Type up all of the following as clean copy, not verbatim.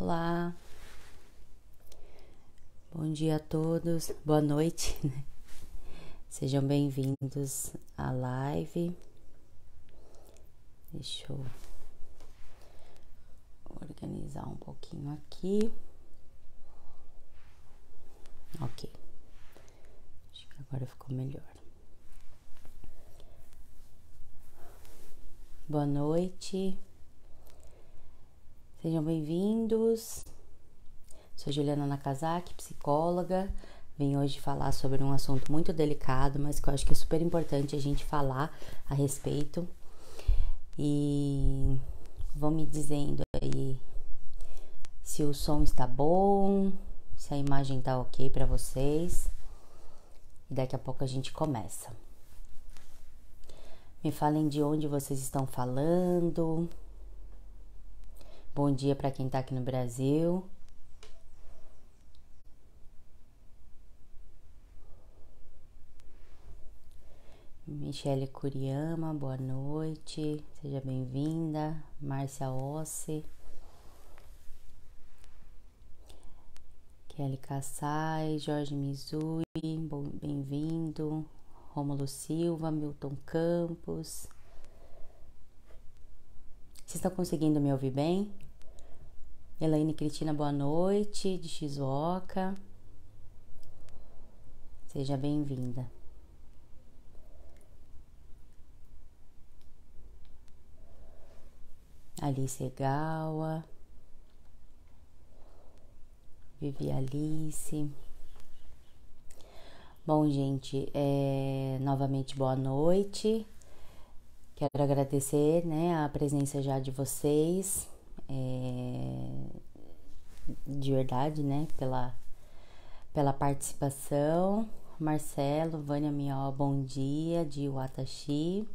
Olá, bom dia a todos, boa noite, né? Sejam bem-vindos à live. Deixa eu organizar um pouquinho aqui. Ok, acho que agora ficou melhor. Boa noite, sejam bem-vindos. Sou Juliana Nakazaki, psicóloga. Vim hoje falar sobre um assunto muito delicado, mas que eu acho que é super importante a gente falar a respeito. E vão me dizendo aí se o som está bom, se a imagem tá ok para vocês. E daqui a pouco a gente começa. Me falem de onde vocês estão falando. Bom dia para quem tá aqui no Brasil. Michele Kuriyama, boa noite, seja bem-vinda. Márcia Ossi, Kelly Kassai, Jorge Mizui, bem-vindo. Rômulo Silva, Milton Campos. Vocês estão conseguindo me ouvir bem? Elaine Cristina, boa noite, de Shizuoka. Seja bem-vinda. Alice Egawa, Vivi Alice. Bom, gente, novamente boa noite. Quero agradecer, né, a presença já de vocês, de verdade, né, pela participação. Marcelo, Vânia Mió, bom dia, de Watashi.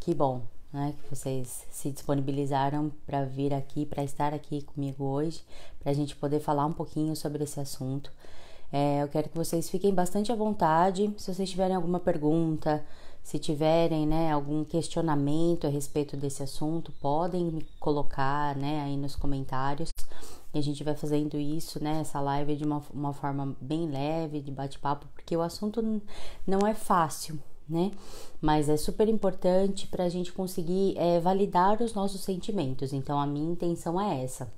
Que bom, né, que vocês se disponibilizaram para vir aqui, para estar aqui comigo hoje, para a gente poder falar um pouquinho sobre esse assunto. Eu quero que vocês fiquem bastante à vontade. Se vocês tiverem alguma pergunta, se tiverem, né, algum questionamento a respeito desse assunto, podem me colocar, né, aí nos comentários. E a gente vai fazendo isso, né, essa live de uma forma bem leve, de bate-papo, porque o assunto não é fácil, né? Mas é super importante para a gente conseguir validar os nossos sentimentos. Então, a minha intenção é essa.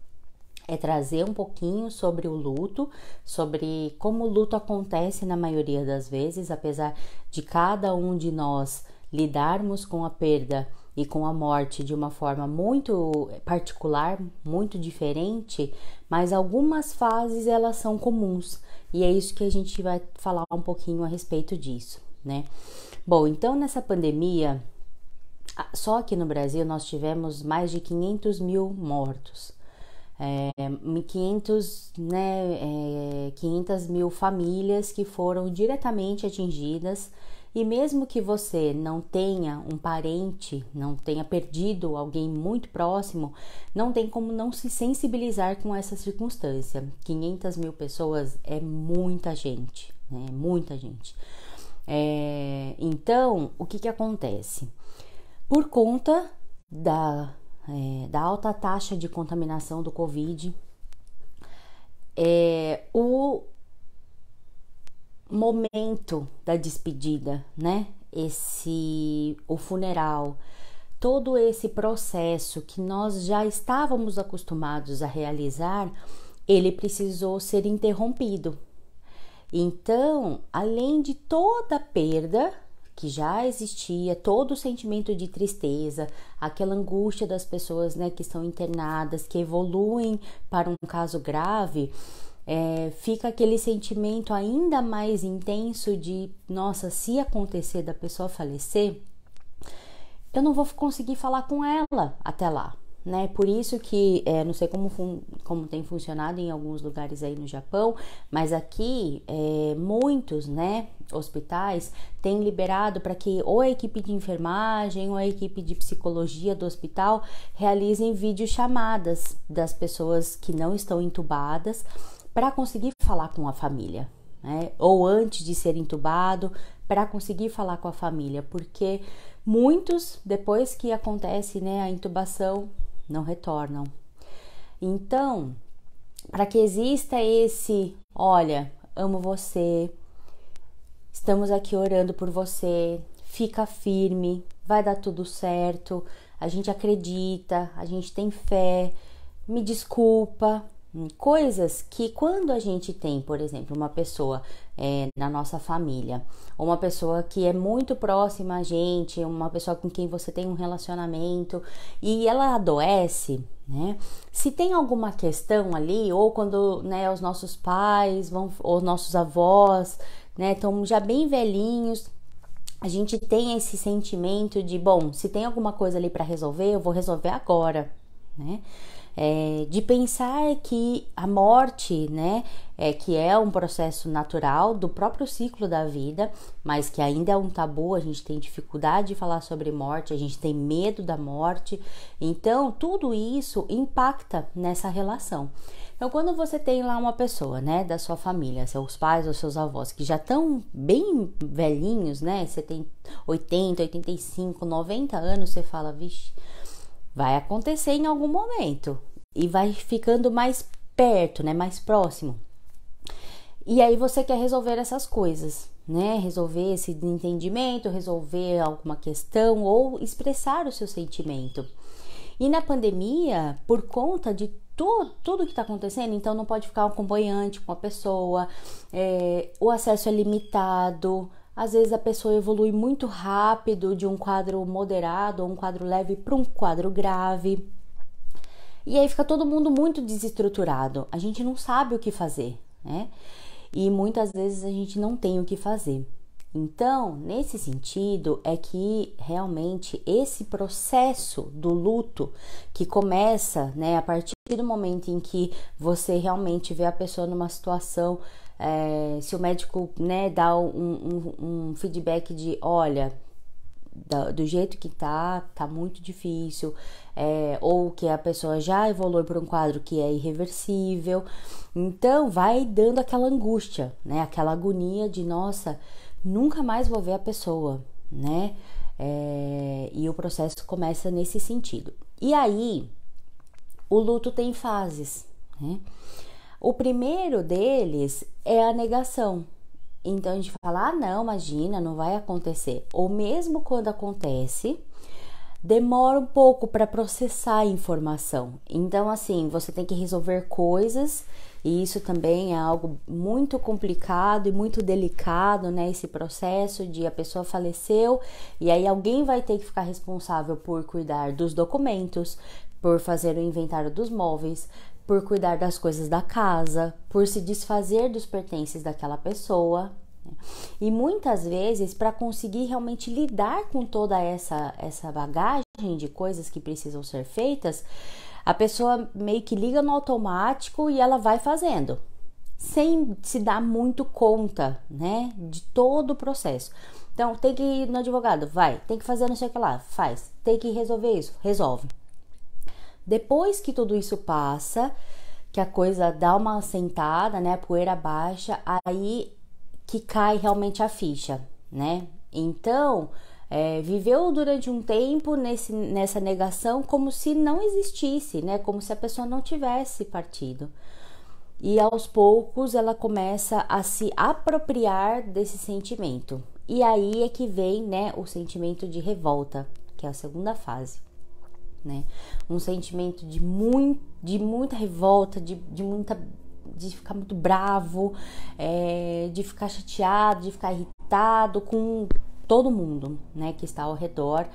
É trazer um pouquinho sobre o luto, sobre como o luto acontece na maioria das vezes, apesar de cada um de nós lidarmos com a perda e com a morte de uma forma muito particular, muito diferente, mas algumas fases elas são comuns, e é isso que a gente vai falar um pouquinho a respeito disso, né? Bom, então nessa pandemia, só aqui no Brasil nós tivemos mais de 500 mil mortos. 500 mil famílias que foram diretamente atingidas, e mesmo que você não tenha um parente, não tenha perdido alguém muito próximo, não tem como não se sensibilizar com essa circunstância. 500 mil pessoas é muita gente, né? Muita gente. Então, o que acontece? Por conta da alta taxa de contaminação do Covid, o momento da despedida, né? O funeral, todo esse processo que nós já estávamos acostumados a realizar, ele precisou ser interrompido. Então, além de toda a perda que já existia, todo o sentimento de tristeza, aquela angústia das pessoas, né, que estão internadas, que evoluem para um caso grave, fica aquele sentimento ainda mais intenso de, nossa, se acontecer da pessoa falecer, eu não vou conseguir falar com ela até lá, né? Por isso que, não sei como tem funcionado em alguns lugares aí no Japão, mas aqui muitos, né, hospitais têm liberado para que ou a equipe de enfermagem ou a equipe de psicologia do hospital realizem videochamadas das pessoas que não estão entubadas para conseguir falar com a família, né? Ou antes de ser entubado, para conseguir falar com a família, porque muitos, depois que acontece, né, a intubação, não retornam. Então, para que exista esse, olha, amo você, estamos aqui orando por você, fica firme, vai dar tudo certo, a gente acredita, a gente tem fé, me desculpa. Coisas que quando a gente tem, por exemplo, uma pessoa na nossa família, ou uma pessoa que é muito próxima a gente, uma pessoa com quem você tem um relacionamento e ela adoece, né? Se tem alguma questão ali, ou quando, né, os nossos pais ou nossos avós, né, estão já bem velhinhos, a gente tem esse sentimento de, bom, se tem alguma coisa ali para resolver, eu vou resolver agora, né? De pensar que a morte, né, que é um processo natural do próprio ciclo da vida, mas que ainda é um tabu, a gente tem dificuldade de falar sobre morte, a gente tem medo da morte, então tudo isso impacta nessa relação. Então, quando você tem lá uma pessoa, né, da sua família, seus pais ou seus avós, que já estão bem velhinhos, né, você tem 80, 85, 90 anos, você fala, vixe, vai acontecer em algum momento e vai ficando mais perto, né, mais próximo. E aí você quer resolver essas coisas, né, resolver esse desentendimento, resolver alguma questão ou expressar o seu sentimento. E na pandemia, por conta de tudo que está acontecendo, então não pode ficar acompanhante com a pessoa, o acesso é limitado. Às vezes a pessoa evolui muito rápido de um quadro moderado ou um quadro leve para um quadro grave. E aí fica todo mundo muito desestruturado. A gente não sabe o que fazer, né? E muitas vezes a gente não tem o que fazer. Então, nesse sentido, é que realmente esse processo do luto que começa, né, a partir do momento em que você realmente vê a pessoa numa situação, se o médico, né, dá um feedback de, olha, do jeito que tá muito difícil, ou que a pessoa já evolui para um quadro que é irreversível, então vai dando aquela angústia, né, aquela agonia de, nossa, nunca mais vou ver a pessoa, né? E o processo começa nesse sentido. E aí, o luto tem fases, né? O primeiro deles é a negação. Então a gente fala, não, imagina, não vai acontecer. Ou mesmo quando acontece, demora um pouco para processar a informação. Então, assim, você tem que resolver coisas, e isso também é algo muito complicado e muito delicado, né? Esse processo de a pessoa faleceu e aí alguém vai ter que ficar responsável por cuidar dos documentos, por fazer o inventário dos móveis, por cuidar das coisas da casa, por se desfazer dos pertences daquela pessoa. E muitas vezes, para conseguir realmente lidar com toda essa bagagem de coisas que precisam ser feitas, a pessoa meio que liga no automático e ela vai fazendo, sem se dar muito conta, né, de todo o processo. Então, tem que ir no advogado, vai, tem que fazer não sei o que lá, faz, tem que resolver isso, resolve. Depois que tudo isso passa, que a coisa dá uma assentada, né, a poeira baixa, aí que cai realmente a ficha, né? Então, viveu durante um tempo nessa negação como se não existisse, né? Como se a pessoa não tivesse partido. E aos poucos ela começa a se apropriar desse sentimento. E aí é que vem, né, o sentimento de revolta, que é a segunda fase, né? Um sentimento de muita revolta, de ficar muito bravo, de ficar chateado, de ficar irritado com todo mundo, né, que está ao redor,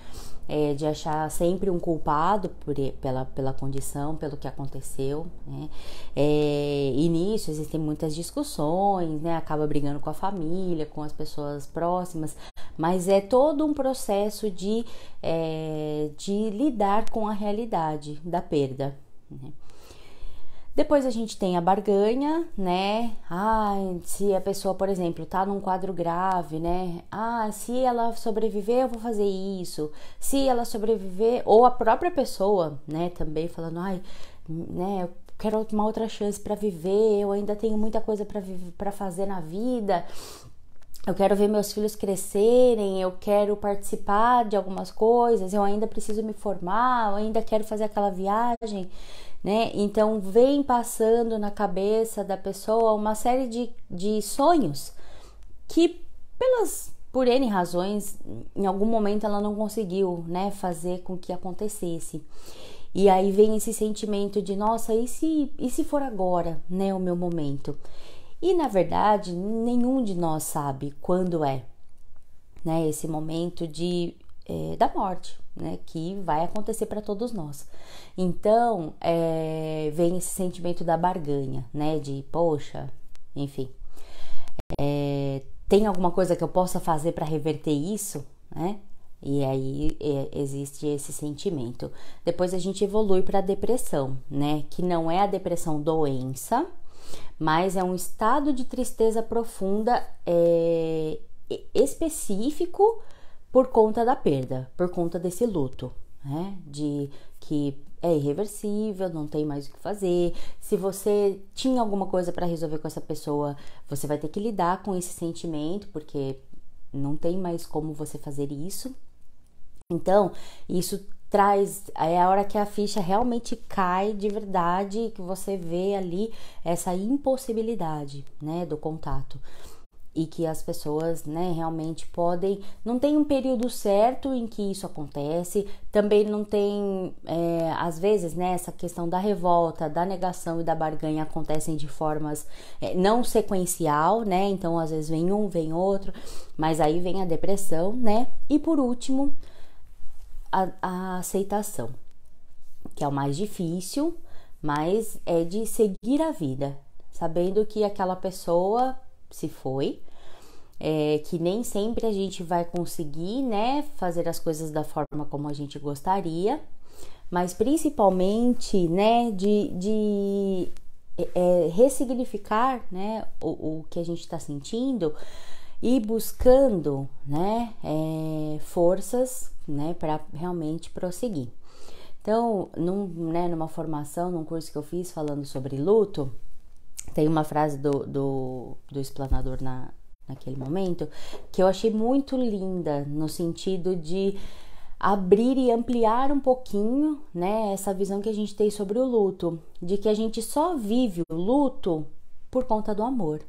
de achar sempre um culpado pela condição, pelo que aconteceu, né? E nisso existem muitas discussões, né, acaba brigando com a família, com as pessoas próximas, mas é todo um processo de lidar com a realidade da perda, né? Depois a gente tem a barganha, né? Se a pessoa, por exemplo, tá num quadro grave, né? Se ela sobreviver, eu vou fazer isso. Se ela sobreviver, ou a própria pessoa, né? Também falando, né? Eu quero uma outra chance para viver. Eu ainda tenho muita coisa para fazer na vida. Eu quero ver meus filhos crescerem, eu quero participar de algumas coisas, eu ainda preciso me formar, eu ainda quero fazer aquela viagem. né? Então vem passando na cabeça da pessoa uma série de sonhos que por N razões, em algum momento ela não conseguiu, né, fazer com que acontecesse. E aí vem esse sentimento de, nossa, e se for agora, né, o meu momento? E na verdade, nenhum de nós sabe quando é, né, esse momento da morte, né, que vai acontecer para todos nós. Então, vem esse sentimento da barganha, né, de, poxa, enfim, tem alguma coisa que eu possa fazer para reverter isso, né? E aí existe esse sentimento. Depois a gente evolui para a depressão, né? Que não é a depressão doença, mas é um estado de tristeza profunda específico por conta da perda, por conta desse luto, né? De que é irreversível, não tem mais o que fazer. Se você tinha alguma coisa para resolver com essa pessoa, você vai ter que lidar com esse sentimento, porque não tem mais como você fazer isso. Então, isso traz, é a hora que a ficha realmente cai de verdade, que você vê ali essa impossibilidade, né, do contato. E que as pessoas, né, realmente podem, não tem um período certo em que isso acontece, também não tem, às vezes, né, essa questão da revolta, da negação e da barganha acontecem de formas não sequencial, né, então às vezes vem um, vem outro, mas aí vem a depressão, né, e por último, a aceitação, que é o mais difícil, mas é de seguir a vida, sabendo que aquela pessoa se foi, que nem sempre a gente vai conseguir, né, fazer as coisas da forma como a gente gostaria, mas principalmente, né, de ressignificar, né, o que a gente está sentindo e buscando, né, forças, né, para realmente prosseguir. Então, numa formação, num curso que eu fiz falando sobre luto, tem uma frase do explanador naquele momento que eu achei muito linda, no sentido de abrir e ampliar um pouquinho, né, essa visão que a gente tem sobre o luto, de que a gente só vive o luto por conta do amor.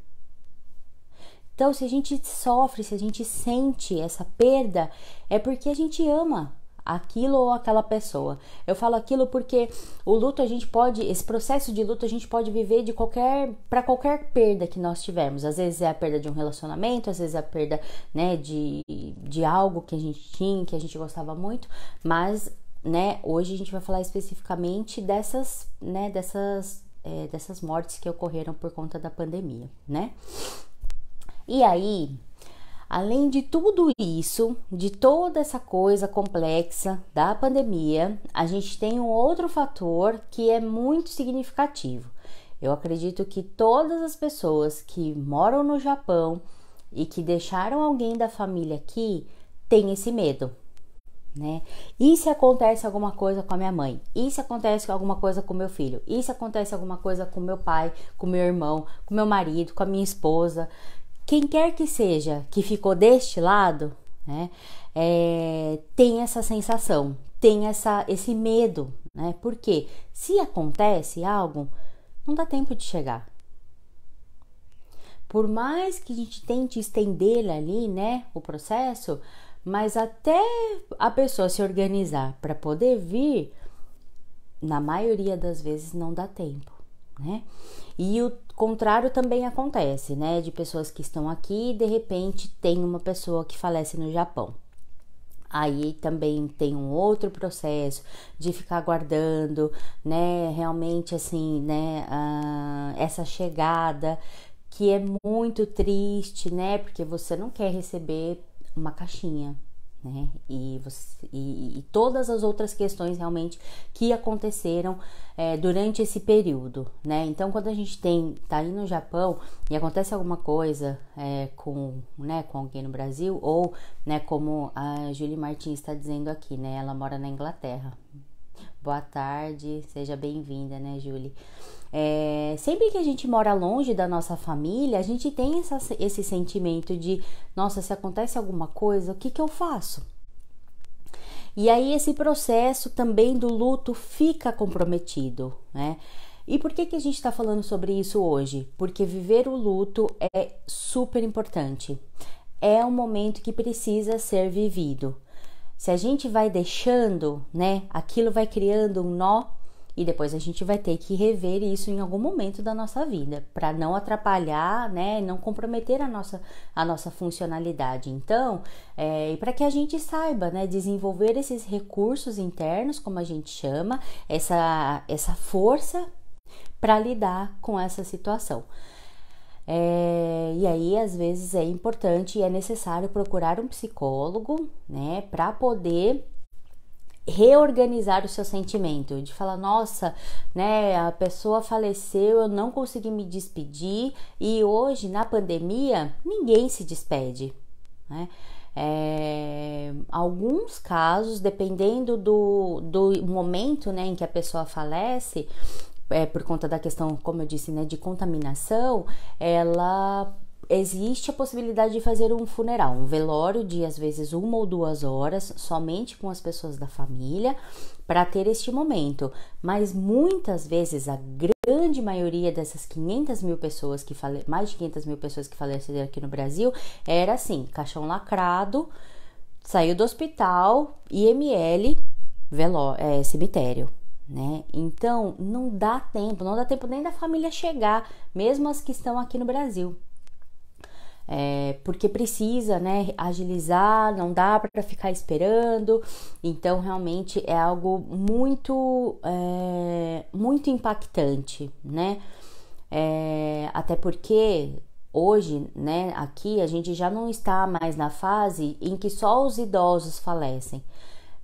Então, se a gente sofre, se a gente sente essa perda, é porque a gente ama aquilo ou aquela pessoa. Eu falo aquilo porque o luto esse processo de luto a gente pode viver para qualquer perda que nós tivermos. Às vezes é a perda de um relacionamento, às vezes é a perda, né, de algo que a gente tinha, que a gente gostava muito, mas, né, hoje a gente vai falar especificamente dessas mortes que ocorreram por conta da pandemia, né? E aí, além de tudo isso, de toda essa coisa complexa da pandemia, a gente tem um outro fator que é muito significativo. Eu acredito que todas as pessoas que moram no Japão e que deixaram alguém da família aqui têm esse medo, né? E se acontece alguma coisa com a minha mãe? E se acontece alguma coisa com meu filho? E se acontece alguma coisa com meu pai, com meu irmão, com meu marido, com a minha esposa? Quem quer que seja que ficou deste lado, né, tem essa sensação, tem esse medo, né? Porque se acontece algo, não dá tempo de chegar. Por mais que a gente tente estender ali, né, o processo, mas até a pessoa se organizar para poder vir, na maioria das vezes não dá tempo, né? E o contrário também acontece, né? De pessoas que estão aqui e de repente tem uma pessoa que falece no Japão. Aí também tem um outro processo de ficar aguardando, né? Realmente assim, né? Essa chegada que é muito triste, né? Porque você não quer receber uma caixinha, né? E todas as outras questões realmente que aconteceram durante esse período, né? Então, quando a gente tá aí no Japão e acontece alguma coisa com alguém no Brasil, ou, né, como a Julie Martins está dizendo aqui, né? Ela mora na Inglaterra. Boa tarde, seja bem-vinda, né, Julie? Sempre que a gente mora longe da nossa família, a gente tem esse sentimento de, nossa, se acontece alguma coisa, o que eu faço? E aí esse processo também do luto fica comprometido, né? E por que a gente está falando sobre isso hoje? Porque viver o luto é super importante. É um momento que precisa ser vivido. Se a gente vai deixando, né, aquilo vai criando um nó e depois a gente vai ter que rever isso em algum momento da nossa vida, para não atrapalhar, né, não comprometer a nossa funcionalidade. Então, e para que a gente saiba, né, desenvolver esses recursos internos, como a gente chama, essa força para lidar com essa situação. E aí, às vezes, é importante e é necessário procurar um psicólogo, né, para poder reorganizar o seu sentimento, de falar, nossa, né, a pessoa faleceu, eu não consegui me despedir, e hoje, na pandemia, ninguém se despede, né? Alguns casos, dependendo do momento, né, em que a pessoa falece, por conta da questão, como eu disse, né, de contaminação, existe a possibilidade de fazer um funeral, um velório de às vezes 1 ou 2 horas, somente com as pessoas da família, para ter este momento. Mas muitas vezes, a grande maioria dessas 500 mil pessoas mais de 500 mil pessoas que faleceram aqui no Brasil, era assim, caixão lacrado, saiu do hospital, IML, cemitério. Né? Então, não dá tempo nem da família chegar, mesmo as que estão aqui no Brasil. Porque precisa, né, agilizar, não dá para ficar esperando. Então, realmente é algo muito, muito impactante, né? Até porque hoje, né, aqui a gente já não está mais na fase em que só os idosos falecem.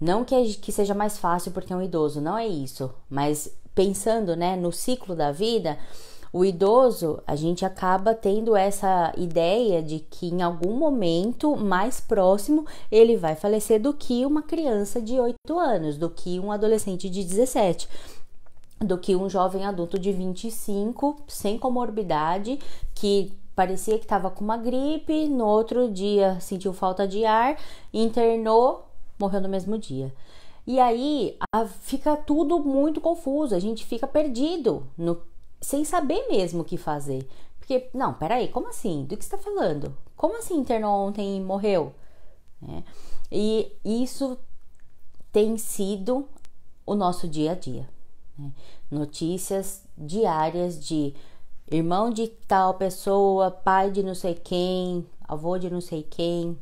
Não que seja mais fácil porque é um idoso, não é isso. Mas pensando, né, no ciclo da vida, o idoso, a gente acaba tendo essa ideia de que em algum momento mais próximo ele vai falecer do que uma criança de 8 anos, do que um adolescente de 17, do que um jovem adulto de 25, sem comorbidade, que parecia que estava com uma gripe, no outro dia sentiu falta de ar, internou, morreu no mesmo dia. E aí fica tudo muito confuso, a gente fica perdido, sem saber mesmo o que fazer. Porque, não, peraí, como assim? Do que você tá falando? Como assim internou ontem e morreu? E isso tem sido o nosso dia a dia. Né? Notícias diárias de irmão de tal pessoa, pai de não sei quem, avô de não sei quem,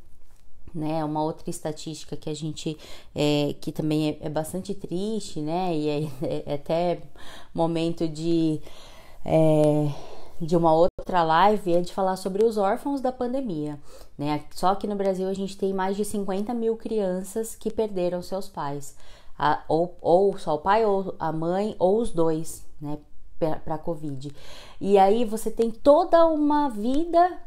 né? Uma outra estatística que a gente que também é bastante triste, né? E é até momento de uma outra live, de falar sobre os órfãos da pandemia, né? Só que no Brasil a gente tem mais de 50 mil crianças que perderam seus pais, ou só o pai ou a mãe ou os dois, né? Para a Covid. E aí você tem toda uma vida,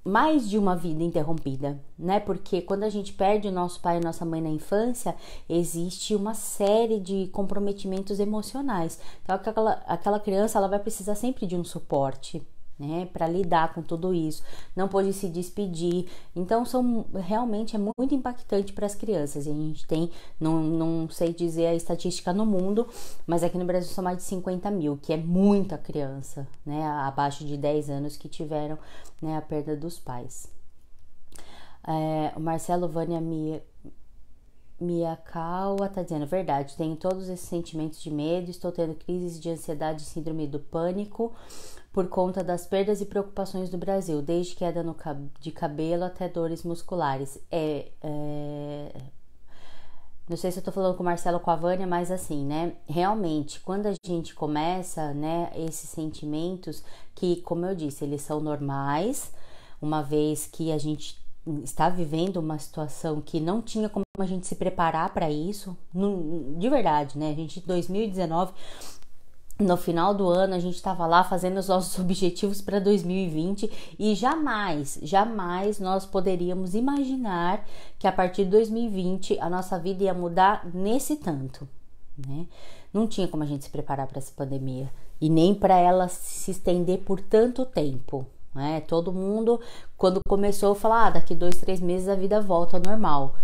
mais de uma vida interrompida, né? Porque quando a gente perde o nosso pai e nossa mãe na infância, existe uma série de comprometimentos emocionais. Então aquela criança, ela vai precisar sempre de um suporte, né, para lidar com tudo isso, não pode se despedir. Então realmente é muito impactante para as crianças. E a gente tem, não sei dizer a estatística no mundo, mas aqui no Brasil são mais de 50 mil, que é muita criança, né, abaixo de 10 anos que tiveram, né, a perda dos pais. O Marcelo Vânia Miyakawa tá dizendo, verdade, tenho todos esses sentimentos de medo, estou tendo crises de ansiedade e síndrome do pânico por conta das perdas e preocupações do Brasil, desde queda de cabelo até dores musculares. Não sei se eu tô falando com o Marcelo, com a Vânia, mas assim, né? Realmente, quando a gente começa, né, esses sentimentos que, como eu disse, eles são normais, uma vez que a gente está vivendo uma situação que não tinha como a gente se preparar para isso, de verdade, né? A gente, em 2019, no final do ano, a gente estava lá fazendo os nossos objetivos para 2020 e jamais nós poderíamos imaginar que a partir de 2020 a nossa vida ia mudar nesse tanto, né? Não tinha como a gente se preparar para essa pandemia e nem para ela se estender por tanto tempo, né? Todo mundo, quando começou, falou, daqui 2, 3 meses a vida volta ao normal.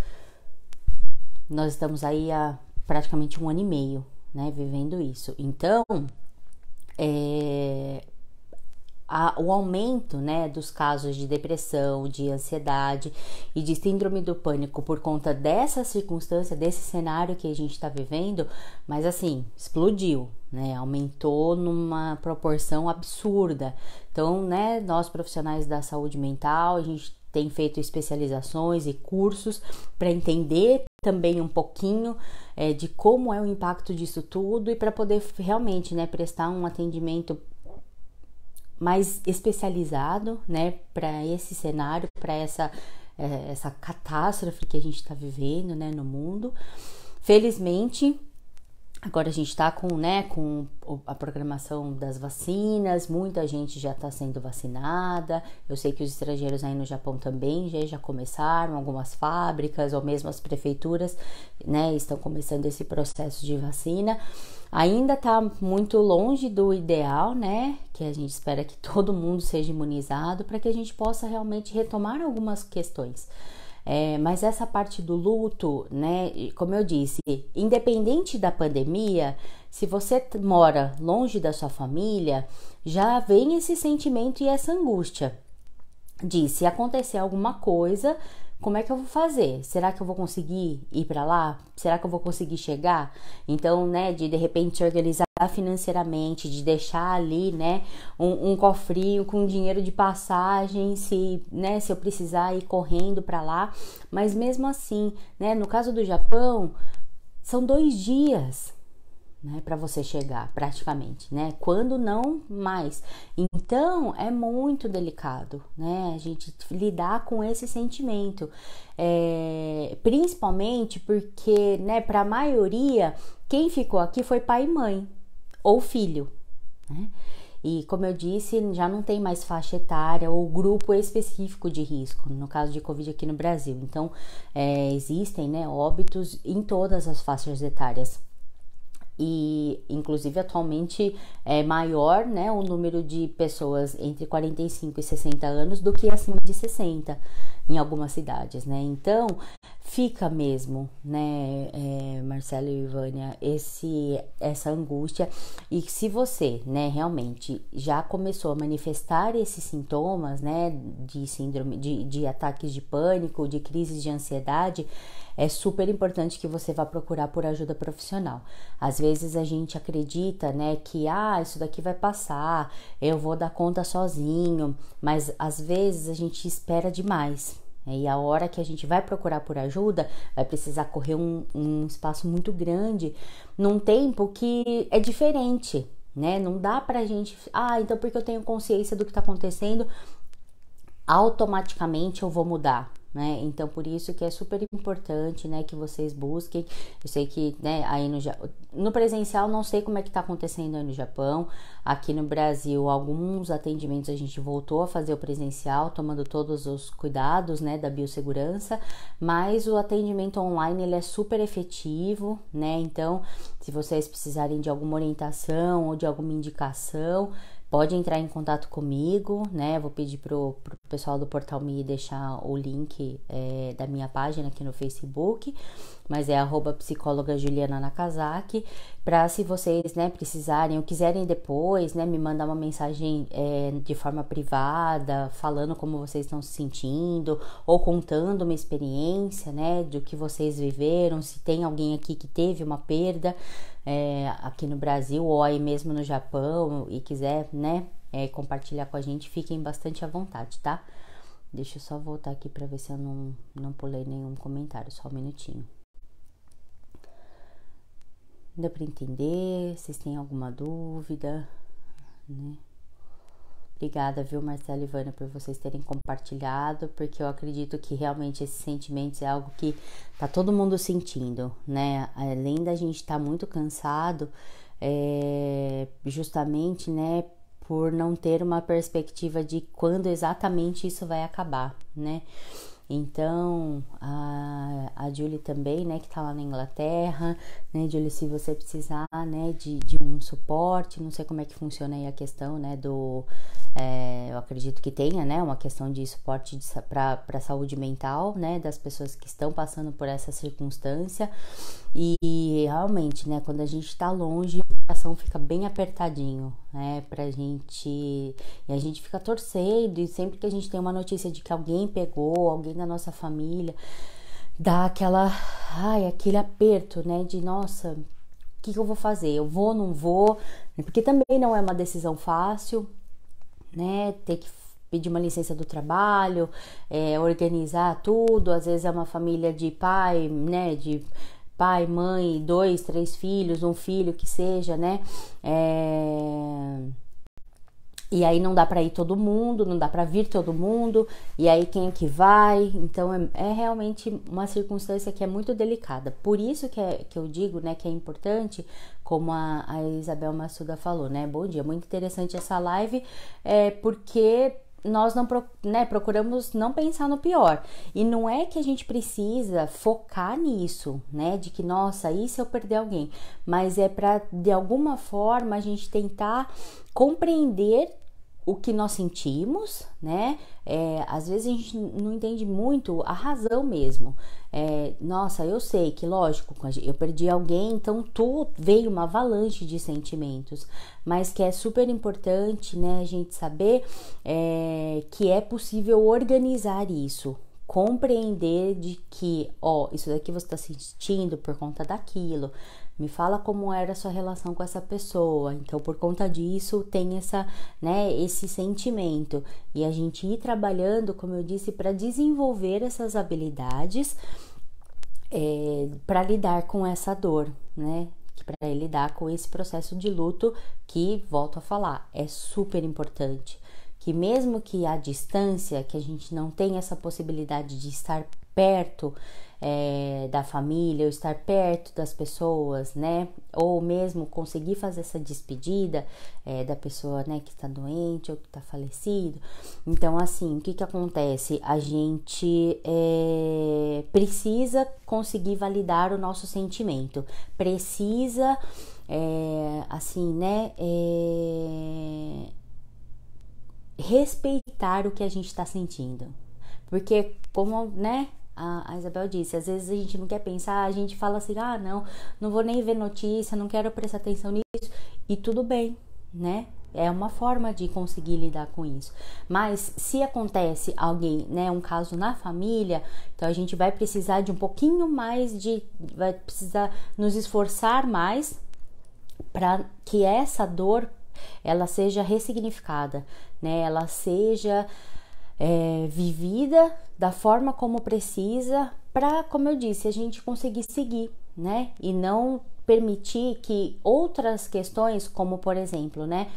nós estamos aí há praticamente 1 ano e meio, né, vivendo isso. Então, o aumento, né, dos casos de depressão, de ansiedade e de síndrome do pânico por conta dessa circunstância, desse cenário que a gente está vivendo, mas assim, explodiu, né, aumentou numa proporção absurda. Então, né, nós profissionais da saúde mental, a gente tem feito especializações e cursos para entender também um pouquinho de como é o impacto disso tudo e para poder realmente, né, prestar um atendimento mais especializado, né, para esse cenário, para essa catástrofe que a gente está vivendo, né, no mundo. Felizmente, agora a gente está com a programação das vacinas, muita gente já está sendo vacinada. Eu sei que os estrangeiros aí no Japão também já começaram, algumas fábricas ou mesmo as prefeituras, né, estão começando esse processo de vacina. Ainda está muito longe do ideal, né, que a gente espera que todo mundo seja imunizado para que a gente possa realmente retomar algumas questões. Mas essa parte do luto, né, como eu disse, independente da pandemia, se você mora longe da sua família, já vem esse sentimento e essa angústia de se acontecer alguma coisa, como é que eu vou fazer? Será que eu vou conseguir ir para lá? Será que eu vou conseguir chegar? Então, né, de repente se organizar financeiramente, de deixar ali, né, um cofrinho com dinheiro de passagem, se eu precisar ir correndo para lá. Mas mesmo assim, né, no caso do Japão, são 2 dias, né, para você chegar, praticamente, né, quando não mais. Então é muito delicado, né, a gente lidar com esse sentimento, principalmente porque, né, para a maioria quem ficou aqui foi pai e mãe ou filho, né? E como eu disse, já não tem mais faixa etária ou grupo específico de risco, no caso de Covid aqui no Brasil. Então, existem, né, óbitos em todas as faixas etárias. E, inclusive, atualmente é maior, né, o número de pessoas entre 45 e 60 anos do que acima de 60 em algumas cidades, né? Então, fica mesmo, né, Marcelo e Vânia, essa angústia. E se você, né, realmente já começou a manifestar esses sintomas, né, de síndrome, de ataques de pânico, de crises de ansiedade, é super importante que você vá procurar por ajuda profissional. Às vezes a gente acredita, né, que isso daqui vai passar, eu vou dar conta sozinho, mas às vezes a gente espera demais. E a hora que a gente vai procurar por ajuda, vai precisar correr um espaço muito grande, num tempo que é diferente, né? Não dá pra gente, então porque eu tenho consciência do que tá acontecendo, automaticamente eu vou mudar, né? Então, por isso que é super importante, né, que vocês busquem. Eu sei que, né, aí no presencial, não sei como é que tá acontecendo aí no Japão. Aqui no Brasil, alguns atendimentos a gente voltou a fazer o presencial, tomando todos os cuidados, né, da biossegurança, mas o atendimento online, ele é super efetivo, né? Então, se vocês precisarem de alguma orientação ou de alguma indicação, pode entrar em contato comigo, né? Vou pedir pro pessoal do Portal Me deixar o link da minha página aqui no Facebook, mas é @psicóloga Juliana Nakazaki, para se vocês, né, precisarem ou quiserem depois, né, me mandar uma mensagem de forma privada, falando como vocês estão se sentindo, ou contando uma experiência, né, do que vocês viveram, se tem alguém aqui que teve uma perda, aqui no Brasil ou aí mesmo no Japão e quiser, né, compartilhar com a gente, fiquem bastante à vontade, tá? Deixa eu só voltar aqui para ver se eu não pulei nenhum comentário, só um minutinho. Deu para entender? Vocês têm alguma dúvida, né? Obrigada, viu, Marcela e Ivana, por vocês terem compartilhado, porque eu acredito que realmente esses sentimentos é algo que tá todo mundo sentindo, né? Além da gente estar muito cansado, justamente, né, por não ter uma perspectiva de quando exatamente isso vai acabar, né? Então, a Julie também, né, que tá lá na Inglaterra, né, Julie, se você precisar, né, de um suporte, não sei como é que funciona aí a questão, né, eu acredito que tenha, né, uma questão de suporte para saúde mental, né, das pessoas que estão passando por essa circunstância. E realmente, né, quando a gente tá longe, o coração fica bem apertadinho, né, e a gente fica torcendo, e sempre que a gente tem uma notícia de que alguém pegou, alguém da nossa família, dá aquele aperto, né, de nossa, o que eu vou fazer? Eu vou, não vou? Porque também não é uma decisão fácil, né, ter que pedir uma licença do trabalho, organizar tudo, às vezes é uma família de pai, né, de pai, mãe, 2, 3 filhos, um filho que seja, né, e aí não dá para ir todo mundo, não dá para vir todo mundo, e aí quem é que vai? Então é realmente uma circunstância que é muito delicada. Por isso que eu digo, né, que é importante, como a Isabel Massuda falou, né? Bom dia, muito interessante essa live, porque nós não, né, procuramos não pensar no pior. E não é que a gente precisa focar nisso, né? De que, nossa, e se eu perder alguém? Mas é para, de alguma forma, a gente tentar compreender o que nós sentimos, né? Às vezes a gente não entende muito a razão mesmo. Nossa, eu sei que, lógico, eu perdi alguém, então veio uma avalanche de sentimentos, mas que é super importante, né, a gente saber que é possível organizar isso, compreender de que, isso daqui você está sentindo por conta daquilo. Me fala como era a sua relação com essa pessoa. Então, por conta disso, tem esse sentimento. E a gente ir trabalhando, como eu disse, para desenvolver essas habilidades para lidar com essa dor, né? Para lidar com esse processo de luto que, volto a falar, é super importante. Que mesmo que à distância, que a gente não tenha essa possibilidade de estar perto da família, ou estar perto das pessoas, né? Ou mesmo conseguir fazer essa despedida da pessoa, né, que está doente ou que está falecido. Então, assim, o que acontece? A gente precisa conseguir validar o nosso sentimento, precisa, respeitar o que a gente está sentindo. Porque, como, né, a Isabel disse, às vezes a gente não quer pensar, a gente fala assim, não vou nem ver notícia, não quero prestar atenção nisso, e tudo bem, né? É uma forma de conseguir lidar com isso. Mas se acontece alguém, né, um caso na família, então a gente vai precisar de um pouquinho mais vai precisar nos esforçar mais para que essa dor ela seja ressignificada, né? Ela seja vivida da forma como precisa para, como eu disse, a gente conseguir seguir, né? E não permitir que outras questões, como por exemplo, né,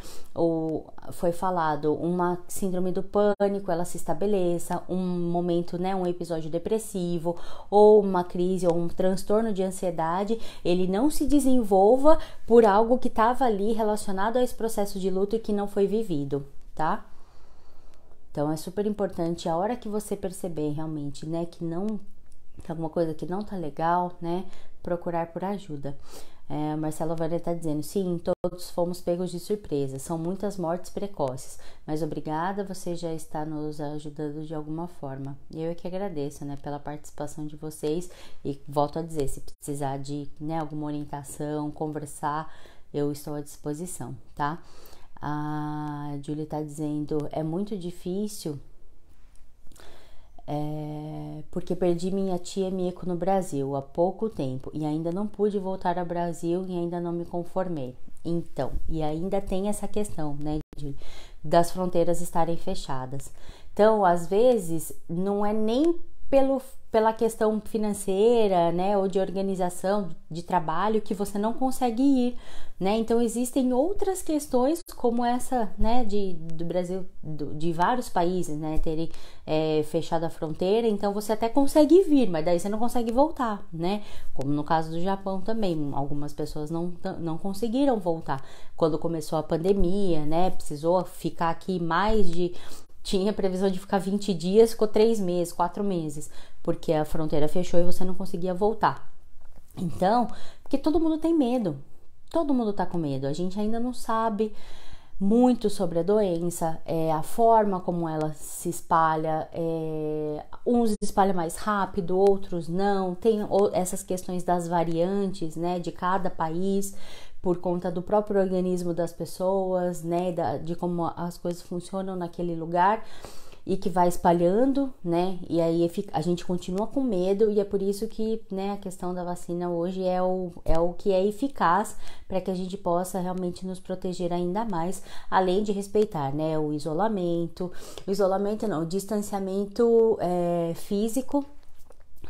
foi falado, uma síndrome do pânico, ela se estabeleça, um momento, né, um episódio depressivo, ou uma crise, ou um transtorno de ansiedade, ele não se desenvolva por algo que estava ali relacionado a esse processo de luto e que não foi vivido, tá? Então é super importante, a hora que você perceber realmente, né, que alguma coisa que não tá legal, né, procurar por ajuda. Marcelo Vânia tá dizendo, sim, todos fomos pegos de surpresa, são muitas mortes precoces, mas obrigada, você já está nos ajudando de alguma forma. Eu é que agradeço, né, pela participação de vocês, e volto a dizer, se precisar de, né, alguma orientação, conversar, eu estou à disposição, tá? A Julie tá dizendo, é muito difícil, porque perdi minha tia Mieko no Brasil há pouco tempo e ainda não pude voltar ao Brasil e ainda não me conformei. Então, e ainda tem essa questão, né, das fronteiras estarem fechadas. Então, às vezes, não é nem pela questão financeira, né, ou de organização de trabalho que você não consegue ir, né? Então existem outras questões como essa, né, do Brasil, de vários países, né, terem fechado a fronteira, então você até consegue vir, mas daí você não consegue voltar, né? Como no caso do Japão também, algumas pessoas não conseguiram voltar quando começou a pandemia, né? Precisou ficar aqui mais de tinha previsão de ficar 20 dias, ficou 3 meses, 4 meses, porque a fronteira fechou e você não conseguia voltar. Então, porque todo mundo tem medo, todo mundo tá com medo, a gente ainda não sabe muito sobre a doença, a forma como ela se espalha, uns espalham mais rápido, outros não, tem essas questões das variantes, né, de cada país, por conta do próprio organismo das pessoas, né, de como as coisas funcionam naquele lugar, e que vai espalhando, né, e aí a gente continua com medo, e é por isso que, né, a questão da vacina hoje é o que é eficaz para que a gente possa realmente nos proteger ainda mais, além de respeitar, né, o isolamento não, o distanciamento físico,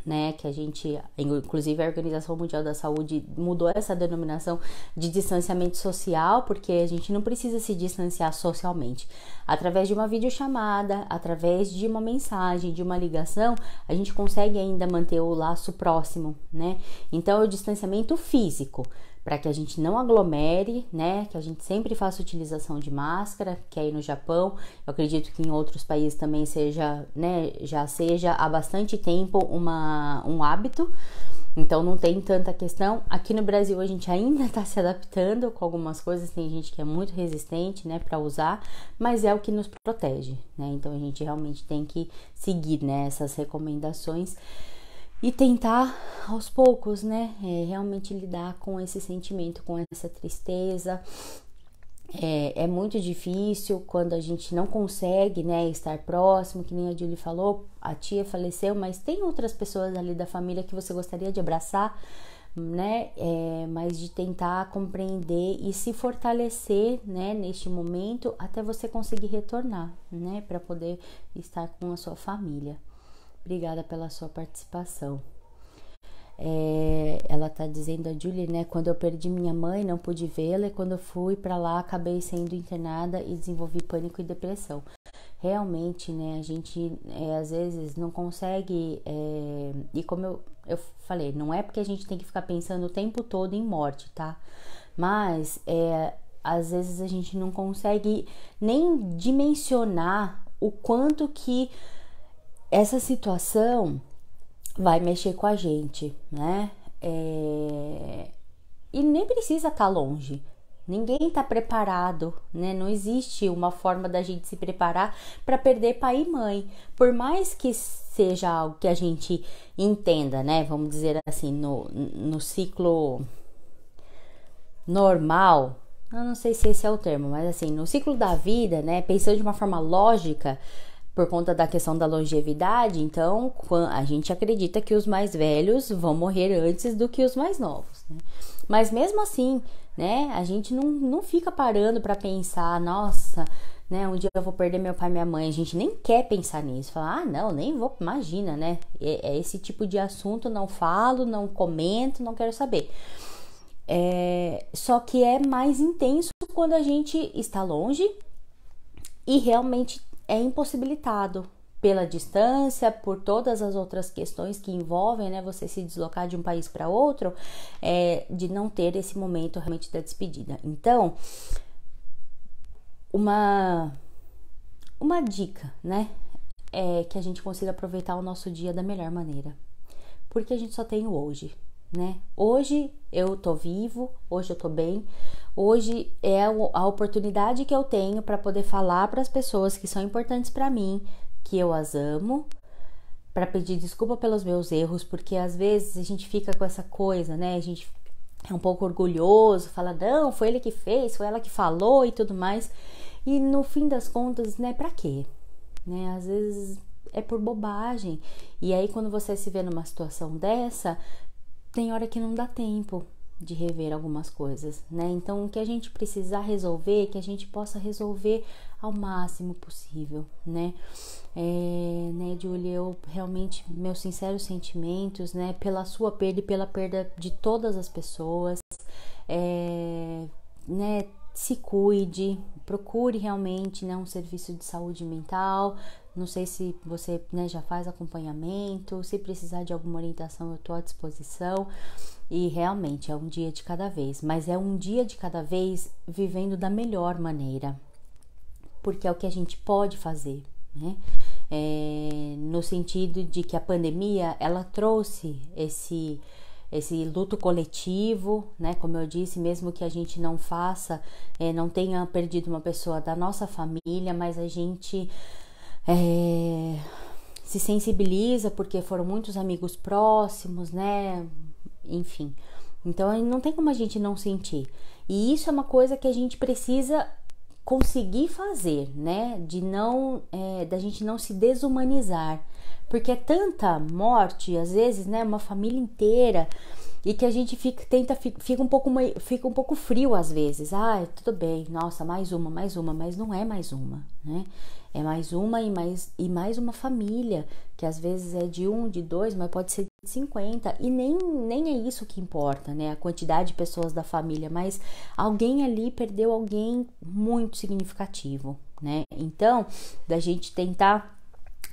né, que a gente, inclusive a Organização Mundial da Saúde mudou essa denominação de distanciamento social, porque a gente não precisa se distanciar socialmente. Através de uma videochamada, através de uma mensagem, de uma ligação, a gente consegue ainda manter o laço próximo, né? Então, é o distanciamento físico, para que a gente não aglomere, né, que a gente sempre faça utilização de máscara, que aí no Japão, eu acredito que em outros países também seja, né, já seja há bastante tempo um hábito, então não tem tanta questão. Aqui no Brasil a gente ainda está se adaptando com algumas coisas, tem gente que é muito resistente, né, para usar, mas é o que nos protege, né, então a gente realmente tem que seguir, né, essas recomendações e tentar aos poucos, né, realmente lidar com esse sentimento, com essa tristeza. É muito difícil quando a gente não consegue, né, estar próximo, que nem a Julie falou, a tia faleceu, mas tem outras pessoas ali da família que você gostaria de abraçar, né, mas de tentar compreender e se fortalecer, né, neste momento, até você conseguir retornar, né, para poder estar com a sua família. Obrigada pela sua participação. Ela tá dizendo, a Julie, né, quando eu perdi minha mãe, não pude vê-la, e quando eu fui para lá, acabei sendo internada e desenvolvi pânico e depressão. Realmente, né, a gente às vezes não consegue, e como eu falei, não é porque a gente tem que ficar pensando o tempo todo em morte, tá? Mas às vezes a gente não consegue nem dimensionar o quanto que essa situação vai mexer com a gente, né? E nem precisa estar longe. Ninguém está preparado, né? Não existe uma forma da gente se preparar para perder pai e mãe. Por mais que seja algo que a gente entenda, né? Vamos dizer assim, no ciclo normal, eu não sei se esse é o termo, mas assim, no ciclo da vida, né? Pensando de uma forma lógica, por conta da questão da longevidade, então a gente acredita que os mais velhos vão morrer antes do que os mais novos, né? Mas mesmo assim, né, a gente não fica parando para pensar, nossa, né, um dia eu vou perder meu pai e minha mãe. A gente nem quer pensar nisso, falar, não, nem vou, imagina, né, esse tipo de assunto não falo, não comento, não quero saber. Só que é mais intenso quando a gente está longe e realmente é impossibilitado pela distância, por todas as outras questões que envolvem, né, você se deslocar de um país para outro, de não ter esse momento realmente da despedida. Então, uma dica, né, é que a gente consiga aproveitar o nosso dia da melhor maneira, porque a gente só tem o hoje, né? Hoje eu tô vivo, hoje eu tô bem, hoje é a oportunidade que eu tenho para poder falar para as pessoas que são importantes para mim, que eu as amo, para pedir desculpa pelos meus erros, porque às vezes a gente fica com essa coisa, né? A gente é um pouco orgulhoso, fala, não, foi ele que fez, foi ela que falou e tudo mais, e no fim das contas, né, pra quê? Né? Às vezes é por bobagem, e aí quando você se vê numa situação dessa, tem hora que não dá tempo de rever algumas coisas, né? Então, o que a gente precisar resolver, que a gente possa resolver ao máximo possível, né? Né, Julie, eu realmente, meus sinceros sentimentos, né, pela sua perda e pela perda de todas as pessoas, né, se cuide, procure realmente, né, um serviço de saúde mental. Não sei se você, né, já faz acompanhamento, se precisar de alguma orientação eu estou à disposição. E realmente é um dia de cada vez, mas é um dia de cada vez vivendo da melhor maneira, porque é o que a gente pode fazer, né? No sentido de que a pandemia, ela trouxe esse luto coletivo, né? Como eu disse, mesmo que a gente não faça, não tenha perdido uma pessoa da nossa família, mas a gente se sensibiliza porque foram muitos amigos próximos, né? Enfim, então não tem como a gente não sentir. E isso é uma coisa que a gente precisa conseguir fazer, né? Da gente não se desumanizar, porque é tanta morte, às vezes, né? Uma família inteira, e que a gente fica um pouco frio às vezes. Tudo bem, nossa, mais uma, mas não é mais uma, né? É mais uma e mais uma família, que às vezes é de um, de dois, mas pode ser de 50, e nem é isso que importa, né? A quantidade de pessoas da família, mas alguém ali perdeu alguém muito significativo, né? Então, da gente tentar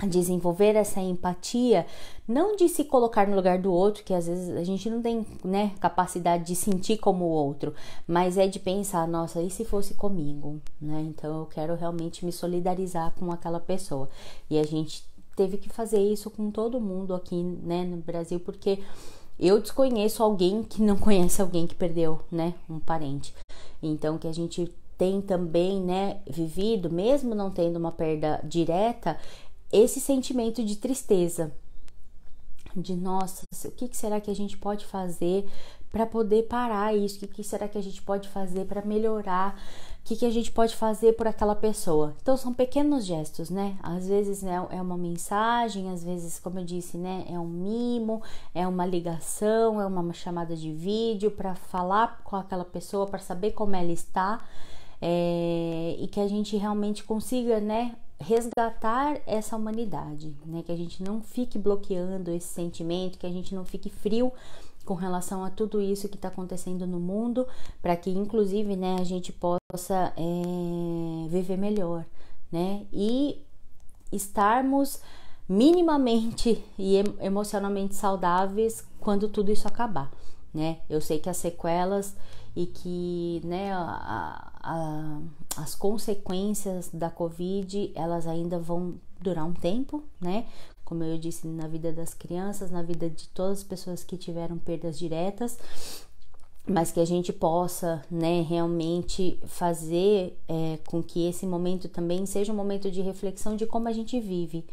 desenvolver essa empatia, não de se colocar no lugar do outro, que às vezes a gente não tem, né, capacidade de sentir como o outro, mas é de pensar, nossa, e se fosse comigo, né? Então eu quero realmente me solidarizar com aquela pessoa. E a gente teve que fazer isso com todo mundo aqui, né, no Brasil, porque eu desconheço alguém que não conhece alguém que perdeu, né, um parente. Então que a gente tem também, né, vivido, mesmo não tendo uma perda direta, esse sentimento de tristeza, de nossa, o que será que a gente pode fazer para poder parar isso? O que será que a gente pode fazer para melhorar? O que a gente pode fazer por aquela pessoa? Então são pequenos gestos, né? Às vezes, né, é uma mensagem, às vezes, como eu disse, né, é um mimo, é uma ligação, é uma chamada de vídeo para falar com aquela pessoa, para saber como ela está, e que a gente realmente consiga, né, resgatar essa humanidade, né? Que a gente não fique bloqueando esse sentimento, que a gente não fique frio com relação a tudo isso que está acontecendo no mundo, para que inclusive, né, a gente possa viver melhor, né? E estarmos minimamente e emocionalmente saudáveis quando tudo isso acabar, né? Eu sei que as sequelas e que, né, as consequências da Covid, elas ainda vão durar um tempo, né? Como eu disse, na vida das crianças, na vida de todas as pessoas que tiveram perdas diretas, mas que a gente possa, né, realmente fazer com que esse momento também seja um momento de reflexão de como a gente vive,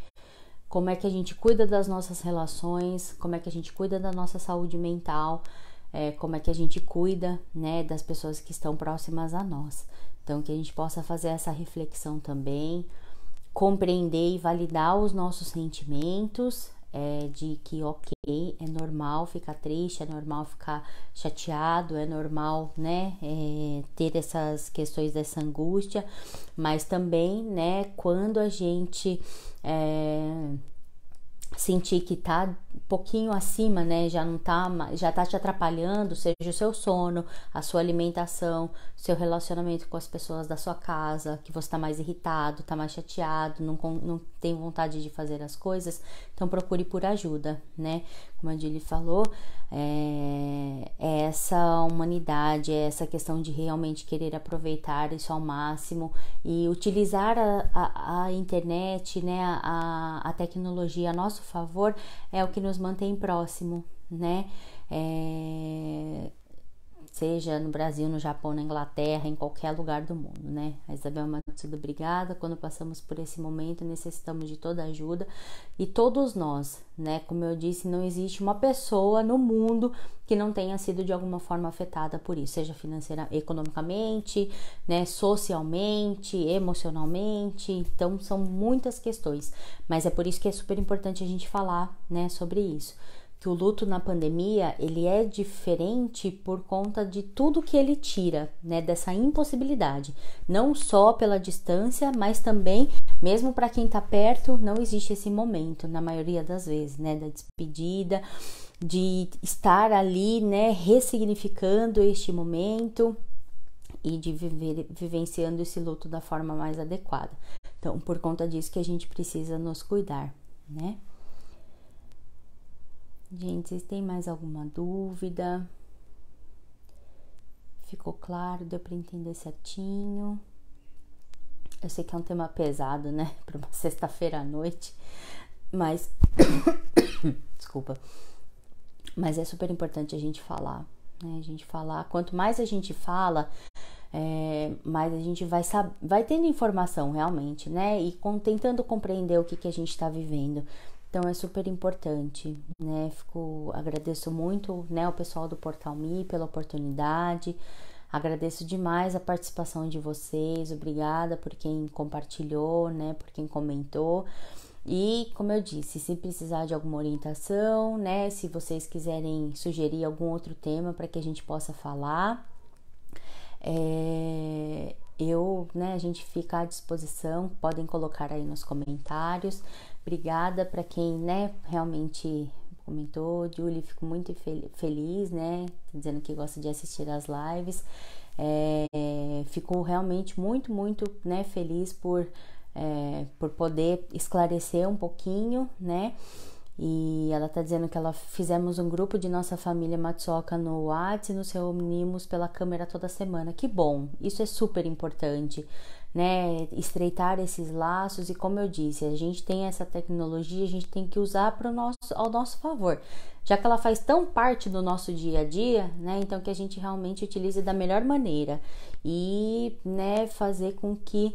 como é que a gente cuida das nossas relações, como é que a gente cuida da nossa saúde mental, como é que a gente cuida, né, das pessoas que estão próximas a nós. Então, que a gente possa fazer essa reflexão também, compreender e validar os nossos sentimentos, de que, ok, é normal ficar triste, é normal ficar chateado, é normal, né, ter essas questões dessa angústia, mas também, né, quando a gente sentir que tá um pouquinho acima, né, já tá te atrapalhando, seja o seu sono, a sua alimentação, seu relacionamento com as pessoas da sua casa, que você tá mais irritado, tá mais chateado, não tem vontade de fazer as coisas, então procure por ajuda, né? Como a Julie falou, essa humanidade, essa questão de realmente querer aproveitar isso ao máximo e utilizar a internet, né, a tecnologia a nosso favor, é o que nos mantém próximo, né? Seja no Brasil, no Japão, na Inglaterra, em qualquer lugar do mundo, né? A Isabel Matsuda, obrigada. Quando passamos por esse momento, necessitamos de toda ajuda, e todos nós, né? Como eu disse, não existe uma pessoa no mundo que não tenha sido de alguma forma afetada por isso, seja economicamente, né? Socialmente, emocionalmente. Então, são muitas questões, mas é por isso que é super importante a gente falar, né, sobre isso. Que o luto na pandemia, ele é diferente por conta de tudo que ele tira, né, dessa impossibilidade, não só pela distância, mas também, mesmo para quem tá perto, não existe esse momento, na maioria das vezes, né, da despedida, de estar ali, né, ressignificando este momento e de vivenciando esse luto da forma mais adequada. Então, por conta disso que a gente precisa nos cuidar, né? Gente, vocês têm mais alguma dúvida? Ficou claro? Deu para entender certinho? Eu sei que é um tema pesado, né, para uma sexta-feira à noite, mas desculpa, mas é super importante a gente falar, né? A gente falar, quanto mais a gente fala, mais a gente vai tendo informação realmente, né? E tentando compreender o que a gente está vivendo. Então é super importante, né? Agradeço muito, né, ao pessoal do Portal Me pela oportunidade. Agradeço demais a participação de vocês. Obrigada por quem compartilhou, né? Por quem comentou. E, como eu disse, se precisar de alguma orientação, né? Se vocês quiserem sugerir algum outro tema para que a gente possa falar, a gente fica à disposição. Podem colocar aí nos comentários. Obrigada para quem, né, realmente comentou. Julie, fico muito feliz, né? Dizendo que gosta de assistir as lives. Fico realmente muito, muito, né, feliz por poder esclarecer um pouquinho, né? E ela tá dizendo que fizemos um grupo de nossa família Matsuoka no WhatsApp e nos reunimos pela câmera toda semana. Que bom, isso é super importante, né? Estreitar esses laços. E como eu disse, a gente tem essa tecnologia, a gente tem que usar ao nosso favor, já que ela faz tão parte do nosso dia a dia, né? Então que a gente realmente utilize da melhor maneira e, né, fazer com que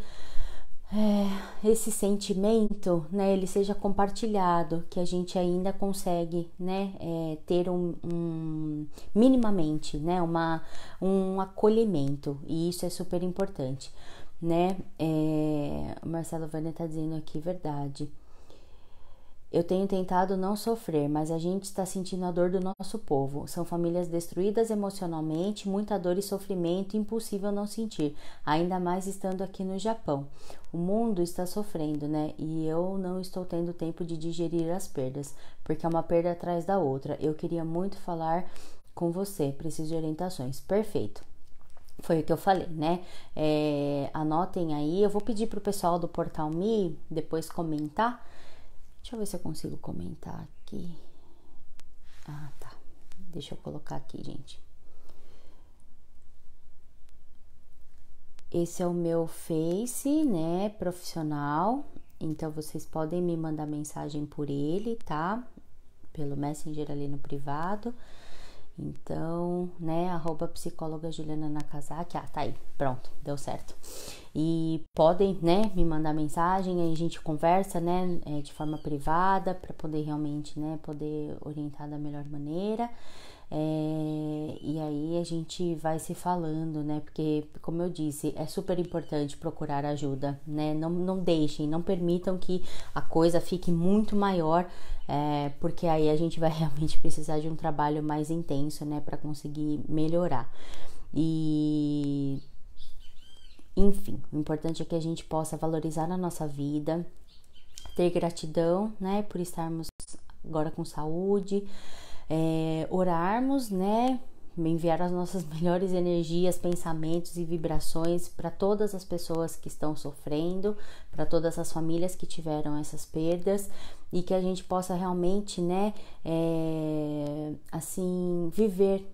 esse sentimento, né, ele seja compartilhado, que a gente ainda consegue, né, ter minimamente, né, um acolhimento, e isso é super importante, né? O Marcelo Vânia tá dizendo aqui, verdade. Eu tenho tentado não sofrer, mas a gente está sentindo a dor do nosso povo. São famílias destruídas emocionalmente, muita dor e sofrimento, impossível não sentir, ainda mais estando aqui no Japão. O mundo está sofrendo, né? E eu não estou tendo tempo de digerir as perdas, porque é uma perda atrás da outra. Eu queria muito falar com você, preciso de orientações. Perfeito. Foi o que eu falei, né? Anotem aí. Eu vou pedir pro pessoal do Portal Me depois comentar. Deixa eu ver se eu consigo comentar aqui. Ah, tá. Deixa eu colocar aqui, gente. Esse é o meu Face, né, profissional. Então, vocês podem me mandar mensagem por ele, tá? Pelo Messenger ali no privado. Então, né, @psicóloga Juliana Nakazaki. Ah, tá aí, pronto, deu certo. E podem, né, me mandar mensagem, aí a gente conversa, né, de forma privada, para poder realmente, né, poder orientar da melhor maneira. E aí a gente vai se falando, né, porque, como eu disse, é super importante procurar ajuda, né, não deixem, não permitam que a coisa fique muito maior, porque aí a gente vai realmente precisar de um trabalho mais intenso, né, para conseguir melhorar. E, enfim, o importante é que a gente possa valorizar a nossa vida, ter gratidão, né, por estarmos agora com saúde, orarmos, né, enviar as nossas melhores energias, pensamentos e vibrações para todas as pessoas que estão sofrendo, para todas as famílias que tiveram essas perdas, e que a gente possa realmente, né, assim, viver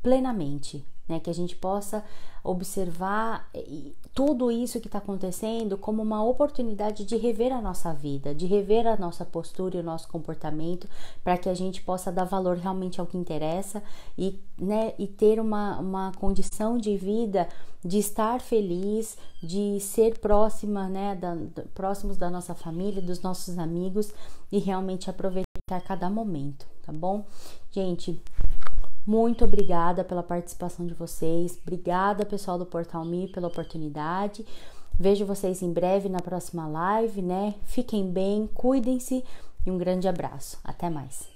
plenamente, né, que a gente possa observar tudo isso que está acontecendo como uma oportunidade de rever a nossa vida, de rever a nossa postura e o nosso comportamento, para que a gente possa dar valor realmente ao que interessa e, né, e ter uma condição de vida, de estar feliz, de ser próxima, né, próximos da nossa família, dos nossos amigos, e realmente aproveitar cada momento, tá bom? Gente, muito obrigada pela participação de vocês. Obrigada, pessoal do Portal Me, pela oportunidade. Vejo vocês em breve na próxima live, né? Fiquem bem, cuidem-se e um grande abraço. Até mais.